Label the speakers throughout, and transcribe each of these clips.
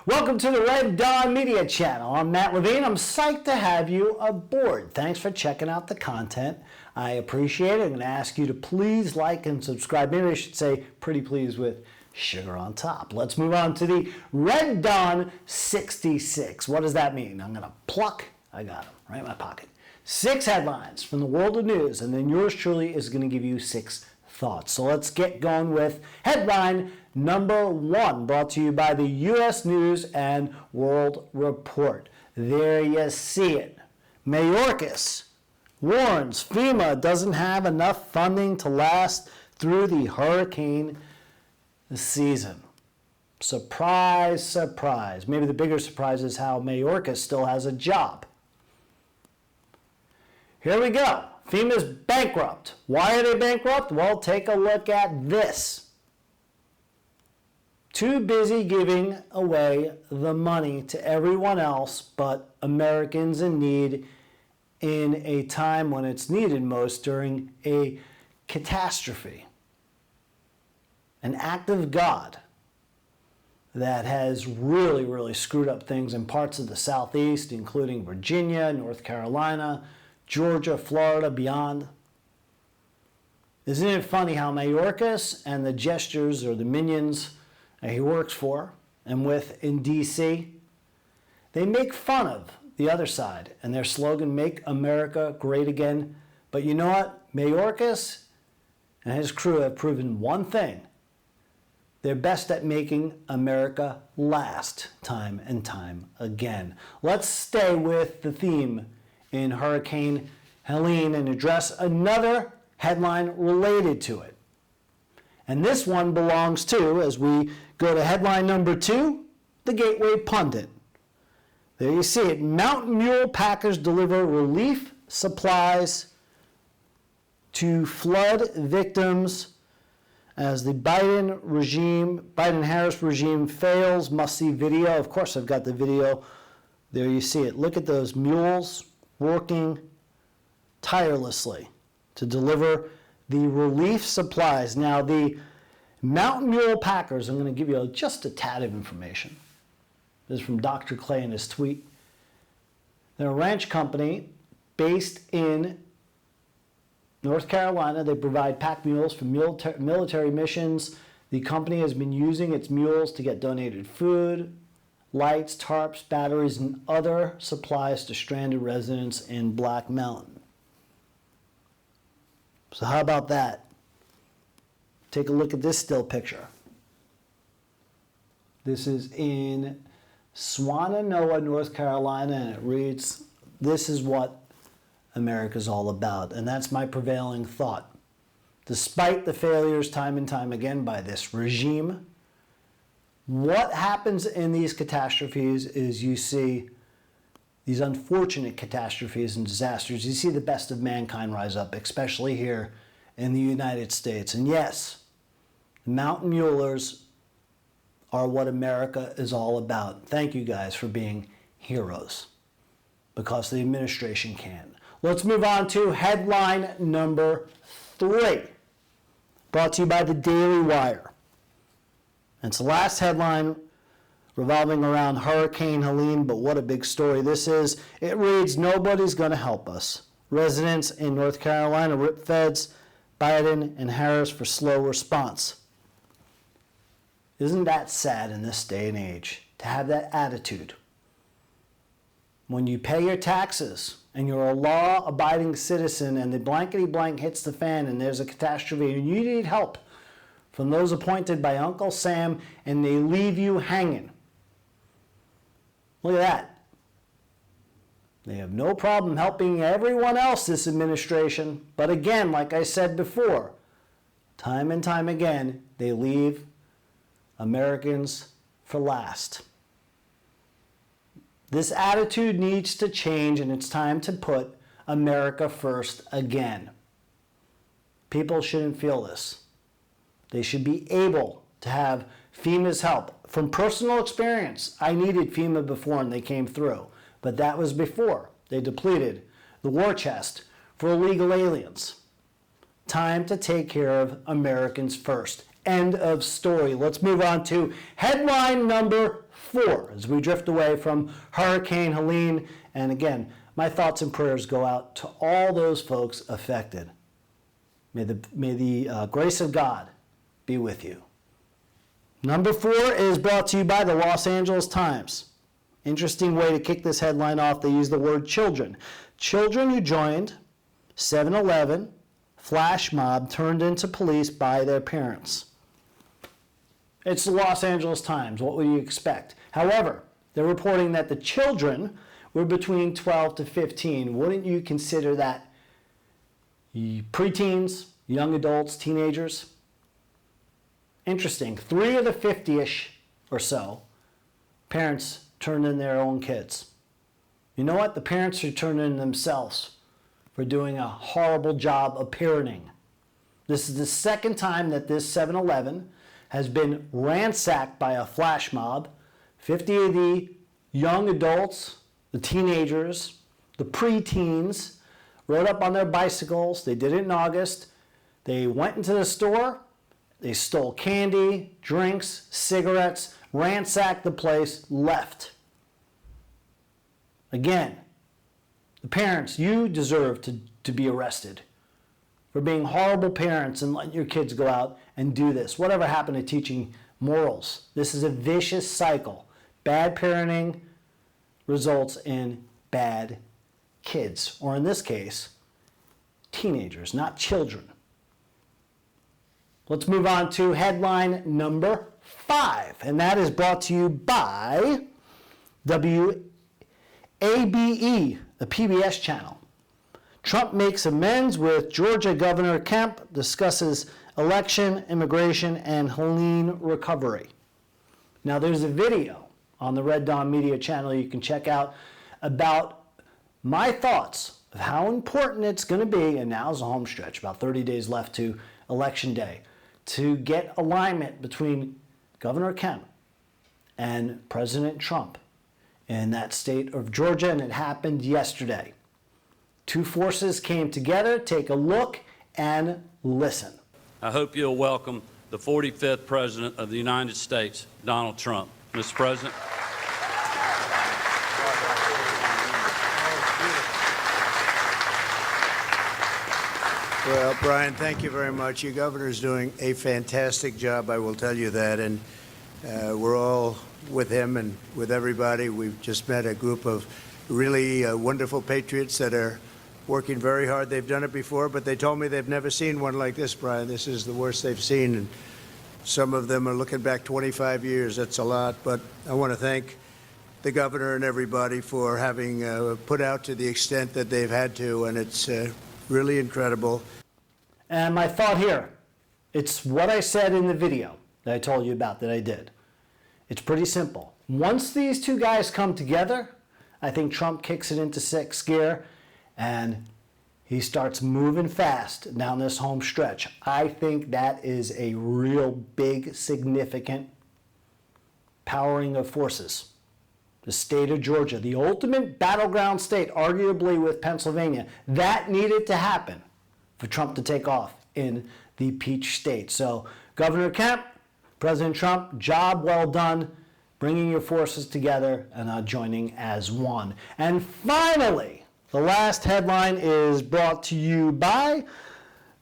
Speaker 1: Welcome to the Reddawn Media Channel. I'm Matt Levine. I'm psyched to have you aboard. Thanks for checking out the content. I appreciate it. I'm going to ask you to please like and subscribe. Maybe I should say pretty please with sugar on top. Let's move on to the Reddawn 66. What does that mean? I'm going to pluck. I got them right in my pocket. 6 headlines from the world of news, and then yours truly is going to give you 6 thoughts. So let's get going with headline number 1, brought to you by the U.S. News and World Report. There you see it. Mayorkas warns FEMA doesn't have enough funding to last through the hurricane season. Surprise, surprise. Maybe the bigger surprise is how Mayorkas still has a job. Here we go. FEMA's bankrupt. Why are they bankrupt? Well, take a look at this. Too busy giving away the money to everyone else but Americans in need in a time when it's needed most during a catastrophe. An act of God that has really screwed up things in parts of the Southeast, including Virginia, North Carolina, Georgia, Florida, beyond. Isn't it funny how Mayorkas and the gestures or the minions that he works for and with in D.C., they make fun of the other side and their slogan, "Make America Great Again." But you know what? Mayorkas and his crew have proven one thing. They're best at making America last time and time again. Let's stay with the theme in Hurricane Helene and address another headline related to it. And this one belongs to, as we go to headline number 2, the Gateway Pundit. There you see it. Mountain Mule packers deliver relief supplies to flood victims as the Biden-Harris regime fails. Must see video. Of course, I've got the video. There you see it. Look at those mules working tirelessly to deliver the relief supplies. Now, the Mountain Mule packers, I'm going to give you just a tad of information. This is from Dr. Clay in his tweet. They're a ranch company based in North Carolina. They provide pack mules for military missions. The company has been using its mules to get donated food, lights, tarps, batteries, and other supplies to stranded residents in Black Mountain. So how about that? Take a look at this still picture. This is in Swannanoa, North Carolina, and it reads, "This is what America's all about." And that's my prevailing thought. Despite the failures time and time again by this regime, what happens in these catastrophes is you see these unfortunate catastrophes and disasters. You see the best of mankind rise up, especially here in the United States. And yes, the Mountain Mulers are what America is all about. Thank you guys for being heroes, because the administration can. Let's move on to headline number 3, brought to you by the Daily Wire. It's the last headline revolving around Hurricane Helene, but what a big story this is. It reads, "Nobody's going to help us. Residents in North Carolina rip feds, Biden and Harris for slow response." Isn't that sad in this day and age to have that attitude? When you pay your taxes and you're a law-abiding citizen and the blankety blank hits the fan and there's a catastrophe and you need help from those appointed by Uncle Sam and they leave you hanging. Look at that. They have no problem helping everyone else, this administration. But again, like I said before, time and time again, they leave Americans for last. This attitude needs to change, and it's time to put America first again. People shouldn't feel this. They should be able to have FEMA's help. From personal experience, I needed FEMA before and they came through. But that was before they depleted the war chest for illegal aliens. Time to take care of Americans first. End of story. Let's move on to headline number 4 as we drift away from Hurricane Helene. And again, my thoughts and prayers go out to all those folks affected. May the grace of God be with you. Number 4 is brought to you by the Los Angeles Times. Interesting way to kick this headline off. They use the word children. Children who joined 7-Eleven flash mob turned into police by their parents. It's the Los Angeles Times. What would you expect? However, they're reporting that the children were between 12 to 15. Wouldn't you consider that preteens, young adults, teenagers? Interesting. 3 of the 50-ish or so parents turned in their own kids. You know what? The parents are turning in themselves for doing a horrible job of parenting. This is the second time that this 7-Eleven has been ransacked by a flash mob. 50 of the young adults, the teenagers, the preteens, rode up on their bicycles. They did it in August. They went into the store. They stole candy, drinks, cigarettes, ransacked the place, left. Again, the parents, you deserve to be arrested for being horrible parents and letting your kids go out and do this. Whatever happened to teaching morals? This is a vicious cycle. Bad parenting results in bad kids, or in this case, teenagers, not children. Let's move on to headline number 5, and that is brought to you by WABE, the PBS channel. Trump makes amends with Georgia Governor Kemp, discusses election, immigration, and Helene recovery. Now, there's a video on the Reddawn media channel you can check out about my thoughts of how important it's going to be, and now's the home stretch, about 30 days left to Election Day, to get alignment between Governor Kemp and President Trump in that state of Georgia, and it happened yesterday. Two forces came together. Take a look and listen.
Speaker 2: I hope you'll welcome the 45th President of the United States, Donald Trump. Mr. President.
Speaker 3: Well, Brian, thank you very much. Your governor's doing a fantastic job, I will tell you that, and we're all with him and with everybody. We've just met a group of really wonderful patriots that are working very hard. They've done it before, but they told me they've never seen one like this, Brian. This is the worst they've seen, and some of them are looking back 25 years. That's a lot, but I want to thank the governor and everybody for having put out to the extent that they've had to, and it's really incredible.
Speaker 1: And my thought here, it's what I said in the video that I told you about that I did. It's pretty simple. Once these two guys come together, I think Trump kicks it into sixth gear and he starts moving fast down this home stretch. I think that is a real big, significant powering of forces. The state of Georgia, the ultimate battleground state, arguably with Pennsylvania, that needed to happen for Trump to take off in the Peach State. So Governor Kemp, President Trump, job well done, bringing your forces together and joining as one. And finally, the last headline is brought to you by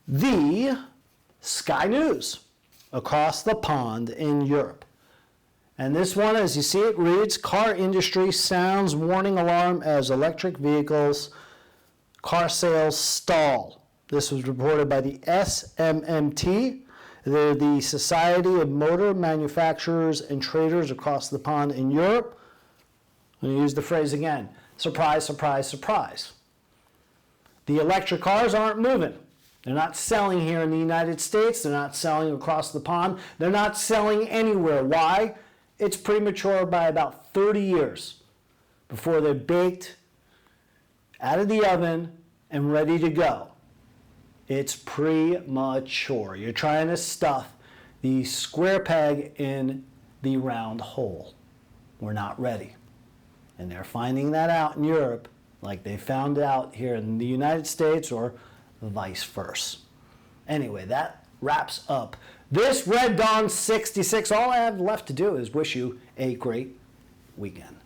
Speaker 1: the Sky News across the pond in Europe. And this one, as you see it, reads, car industry sounds warning alarm as electric vehicles car sales stall. This was reported by the SMMT. They're the Society of Motor Manufacturers and Traders across the pond in Europe. I'm going to use the phrase again. Surprise, surprise, surprise. The electric cars aren't moving. They're not selling here in the United States. They're not selling across the pond. They're not selling anywhere. Why? It's premature by about 30 years before they're baked, out of the oven, and ready to go. It's premature. You're trying to stuff the square peg in the round hole. We're not ready. And they're finding that out in Europe like they found out here in the United States, or vice versa. Anyway, that wraps up this Reddawn 66. All I have left to do is wish you a great weekend.